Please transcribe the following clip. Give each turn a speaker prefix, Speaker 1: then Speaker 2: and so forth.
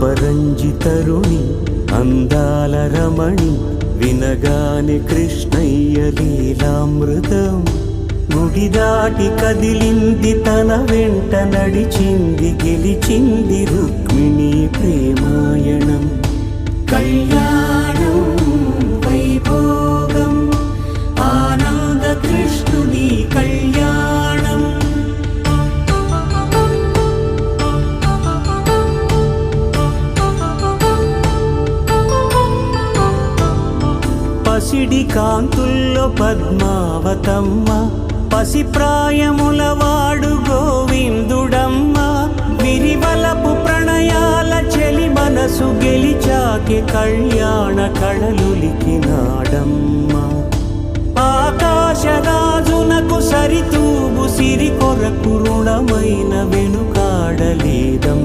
Speaker 1: అపరంజితరుణి అందాల రమణి వినగానే కృష్ణయ్య లీలామృతం గుడి దాటి కదిలింది తన వెంట నడిచింది గెలిచింది రుక్మిణి ప్రేమాయణం కళ్యాణం వైభోగం ఆనంద కృష్ణుని కళ్యాణం పసిడి కాంతుల్లో పద్మావతమ్మ పసిప్రాయముల వాడు గోవిందుడమ్మ విరివలపు ప్రణయాల చెలి మనసు గెలిచాకే కళ్యాణ కళలులికినాడమ్మ ఆకాశరాజునకు సరితూగు సిరి కొరకు రుణమైన వెనుకాడలేదమ్మ